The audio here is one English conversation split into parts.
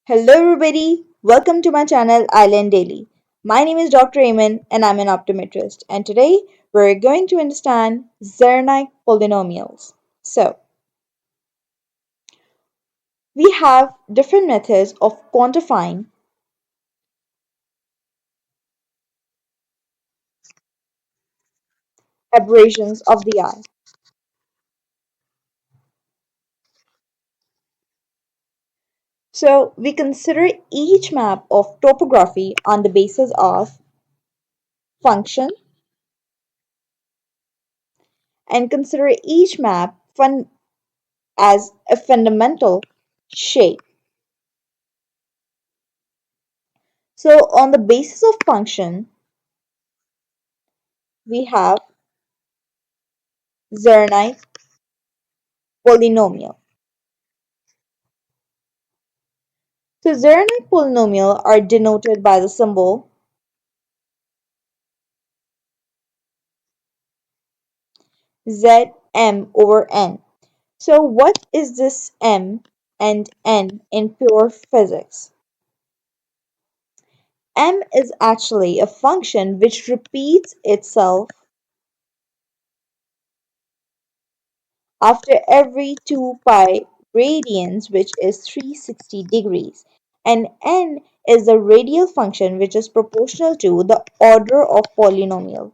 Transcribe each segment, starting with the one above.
Hello, everybody. Welcome to my channel Island Daily. My name is Dr. Amen, and I'm an optometrist. And today we're going to understand Zernike polynomials. So, we have different methods of quantifying aberrations of the eye. So, we consider each map of topography on the basis of function and consider each map as a fundamental shape. So, on the basis of function, we have Zernike polynomial. So Zernike polynomial are denoted by the symbol Zm over n. So what is this m and n in pure physics? M is actually a function which repeats itself after every 2 pi radians, which is 360 degrees. And n is the radial function which is proportional to the order of polynomial,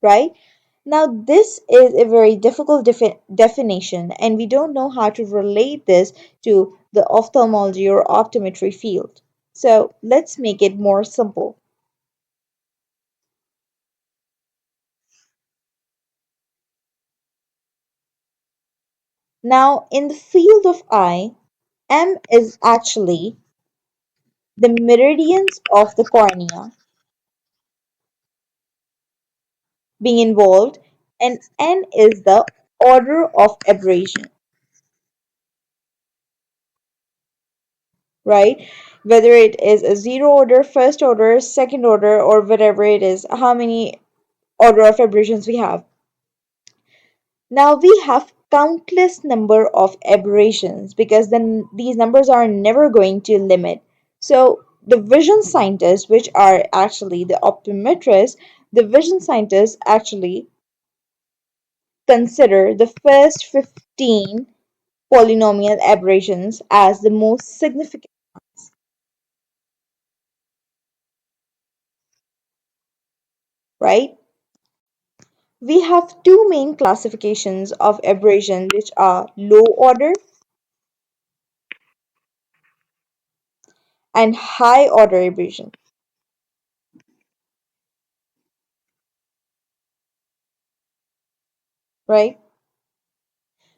right? Now, this is a very difficult definition, and we don't know how to relate this to the ophthalmology or optometry field. So, let's make it more simple. Now, in the field of eye, M is actually the meridians of the cornea being involved, and N is the order of aberration, right? Whether it is a zero order, first order, second order, or whatever it is, how many order of aberrations we have. Now we have countless number of aberrations because then these numbers are never going to limit. So the vision scientists, which are actually the optometrists, the vision scientists actually consider the first 15 polynomial aberrations as the most significant, right? We have two main classifications of aberration, which are low order and high order aberration, right?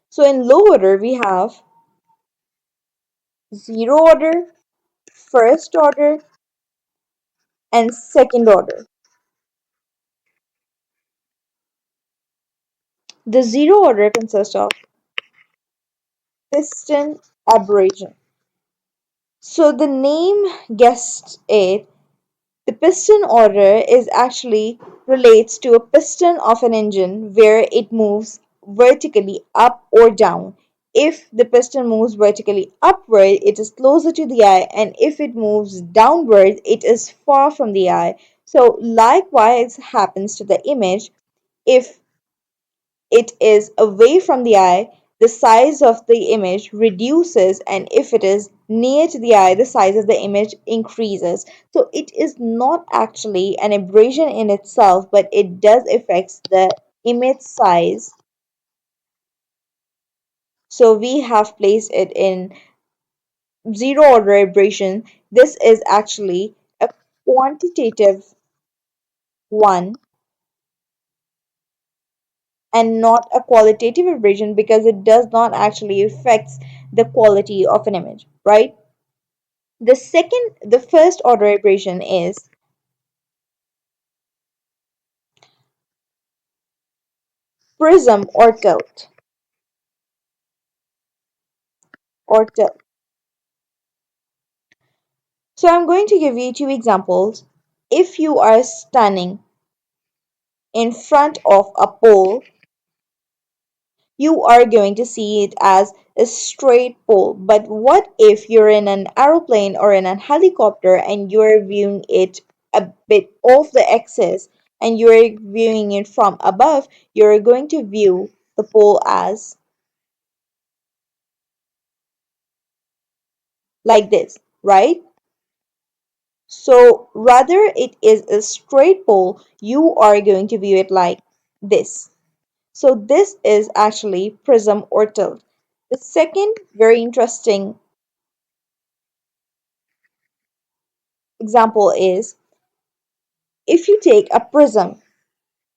So in low order, we have zero order, first order, and second order. The zero order consists of piston aberration. So the name guessed it. The piston order is actually relates to a piston of an engine where it moves vertically up or down. If the piston moves vertically upward, it is closer to the eye, and if it moves downward, it is far from the eye. So likewise happens to the image. If it is away from the eye, the size of the image reduces, and if it is near to the eye, the size of the image increases. So it is not actually an aberration in itself, but it does affect the image size. So we have placed it in zero order aberration. This is actually a quantitative one and not a qualitative aberration because it does not actually affect the quality of an image, right? The first order aberration is prism or tilt. So I'm going to give you two examples. If you are standing in front of a pole, you are going to see it as a straight pole. But what if you're in an aeroplane or in a helicopter and you're viewing it a bit off the axis and you're viewing it from above? You're going to view the pole as like this, right? So rather it is a straight pole, you are going to view it like this. So this is actually prism or tilt. The second very interesting example is if you take a prism,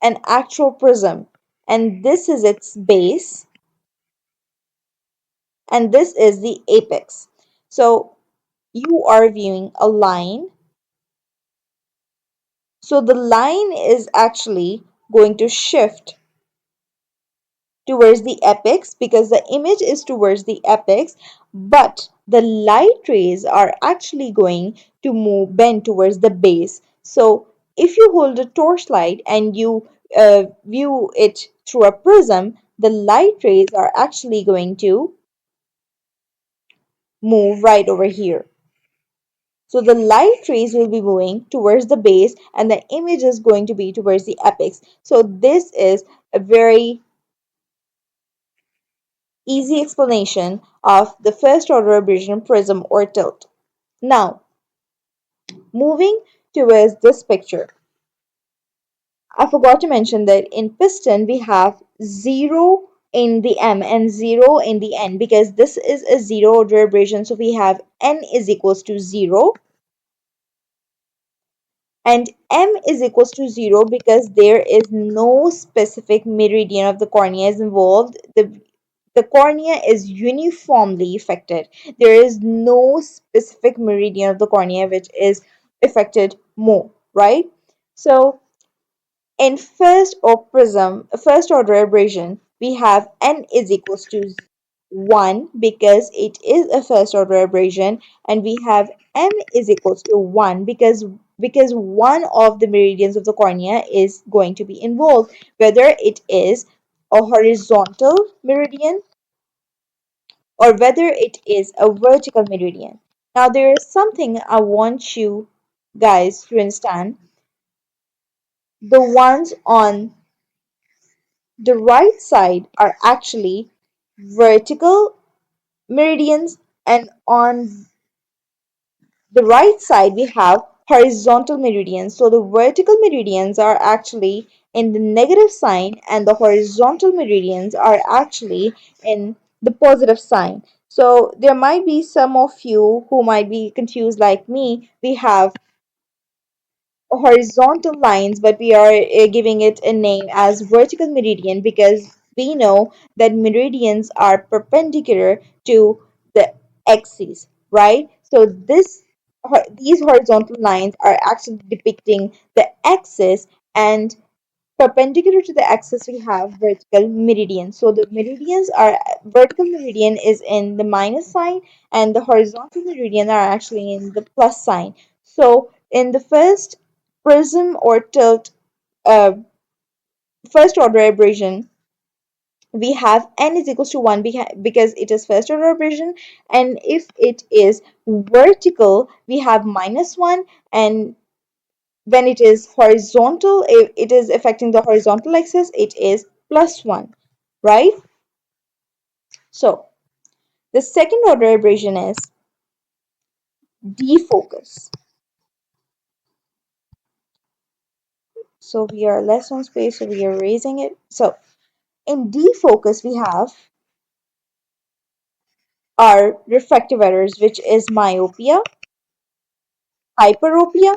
an actual prism, and this is its base, and this is the apex. So you are viewing a line. So the line is actually going to shift towards the apex because the image is towards the apex, but the light rays are actually going to move bend towards the base. So if you hold a torchlight and you view it through a prism, the light rays are actually going to move right over here. So the light rays will be moving towards the base and the image is going to be towards the apex. So this is a very easy explanation of the first order aberration prism or tilt. Now, moving towards this picture, I forgot to mention that in piston we have 0 in the M and 0 in the N because this is a zero order aberration. So we have N is equals to 0 and M is equals to 0 because there is no specific meridian of the cornea is involved. The cornea is uniformly affected. There is no specific meridian of the cornea which is affected more, right? So in first order aberration, we have n is equals to 1 because it is a first order aberration, and we have m is equals to 1 because one of the meridians of the cornea is going to be involved, whether it is a horizontal meridian or whether it is a vertical meridian. Now, there is something I want you guys to understand. The ones on the right side are actually vertical meridians, and on the right side we have horizontal meridians. So the vertical meridians are actually in the negative sign and the horizontal meridians are actually in the positive sign. So there might be some of you who might be confused like me. We have horizontal lines, but we are giving it a name as vertical meridian because we know that meridians are perpendicular to the axis, right? So these horizontal lines are actually depicting the axis, and perpendicular to the axis we have vertical meridian. So the meridians are vertical meridian is in the minus sign and the horizontal meridian are actually in the plus sign. So in the first prism or tilt, uh, first order aberration, we have n is equals to 1 because it is first order aberration, and if it is vertical we have minus 1, and when it is horizontal, if it is affecting the horizontal axis, it is plus 1, right? So the second order aberration is defocus. So we are less on space, so we are raising it. So in defocus, we have our refractive errors, which is myopia, hyperopia,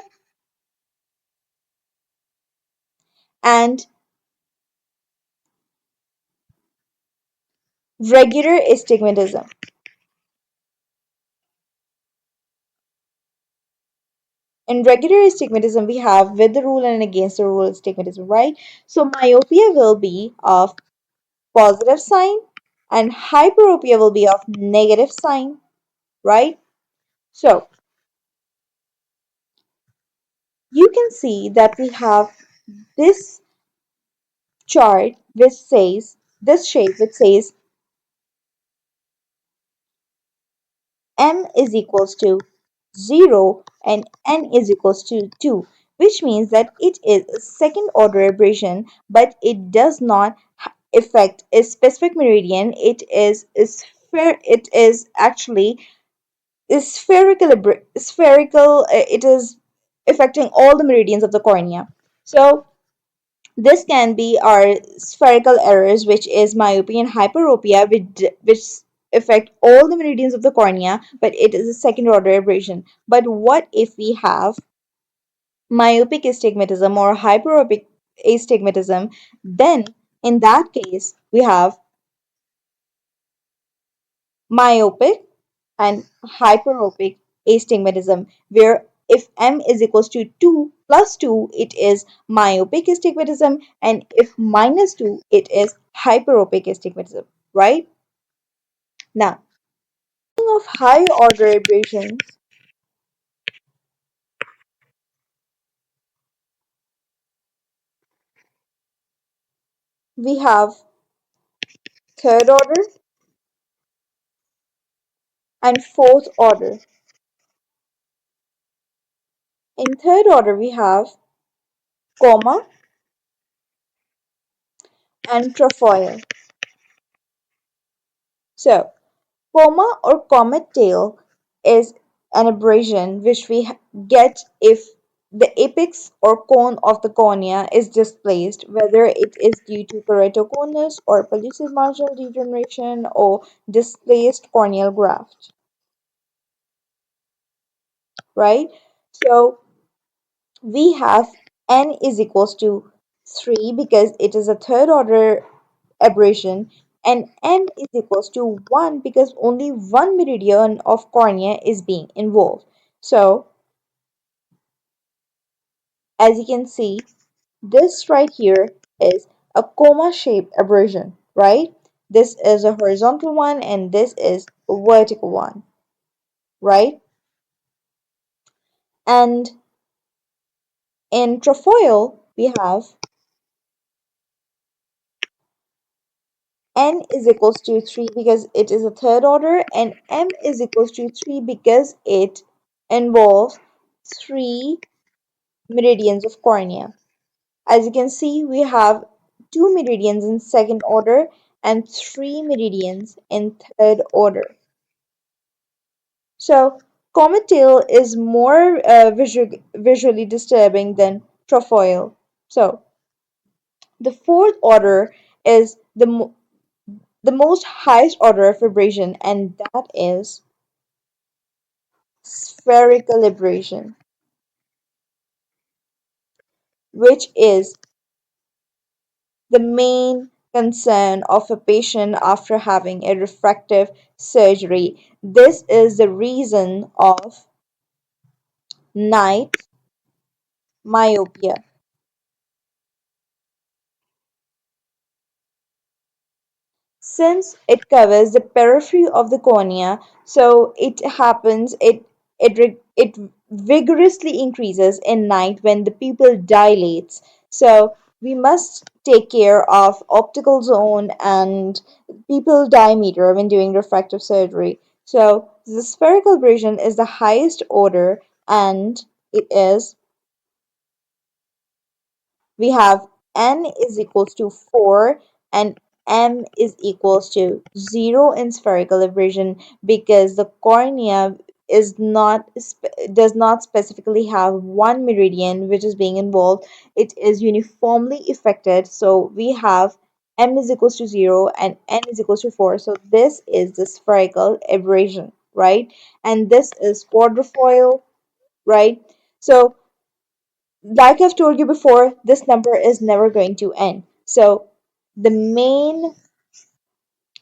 and regular astigmatism. In regular astigmatism, we have with the rule and against the rule astigmatism, right? So myopia will be of positive sign and hyperopia will be of negative sign, right? So you can see that we have this chart which says this shape which says m is equals to 0 and n is equals to 2, which means that it is a second order aberration, but it does not affect a specific meridian. It is actually is spherical. It is affecting all the meridians of the cornea. So this can be our spherical errors, which is myopia and hyperopia, which affect all the meridians of the cornea, but it is a second order aberration. But what if we have myopic astigmatism or hyperopic astigmatism? Then in that case, we have myopic and hyperopic astigmatism, where if m is equals to 2 plus 2, it is myopic astigmatism, and if minus 2, it is hyperopic astigmatism, right? Now, of higher order aberrations, we have third order and fourth order. In third order, we have coma and trefoil. So, coma or comet tail is an aberration which we get if the apex or cone of the cornea is displaced, whether it is due to keratoconus or pellucid marginal degeneration or displaced corneal graft, right? So we have n is equals to 3 because it is a third order aberration, and n is equals to 1 because only one meridian of cornea is being involved. So as you can see, this right here is a coma shaped aberration, right? This is a horizontal one and this is a vertical one, right? And in trefoil, we have n is equals to 3 because it is a third order, and m is equals to 3 because it involves 3 meridians of cornea. As you can see, we have 2 meridians in second order and 3 meridians in third order. So, comet tail is more visually disturbing than trefoil. So, the fourth order is the most highest order of aberration, and that is spherical aberration, which is the main concern of a patient after having a refractive surgery. This is the reason of night myopia. Since it covers the periphery of the cornea, so it vigorously increases in night when the pupil dilates. So we must take care of optical zone and pupil diameter when doing refractive surgery. So the spherical aberration is the highest order, and it is we have n is equals to 4 and m is equals to 0 in spherical aberration because the cornea does not specifically have one meridian which is being involved. It is uniformly affected. So we have m is equals to 0 and n is equals to 4. So this is the spherical aberration, right? And this is quadrifoil, right? So like I've told you before, this number is never going to end. So the main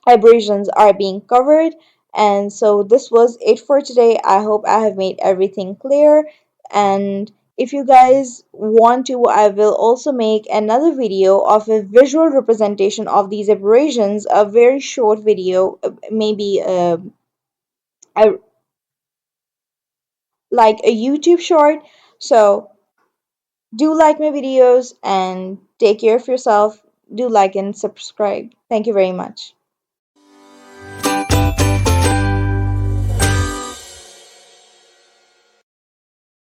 aberrations are being covered. And so this was it for today. I hope I have made everything clear. And if you guys want to, I will also make another video of a visual representation of these aberrations, a very short video, maybe a, like a YouTube short. So do like my videos and take care of yourself. do like and subscribe. Thank you very much.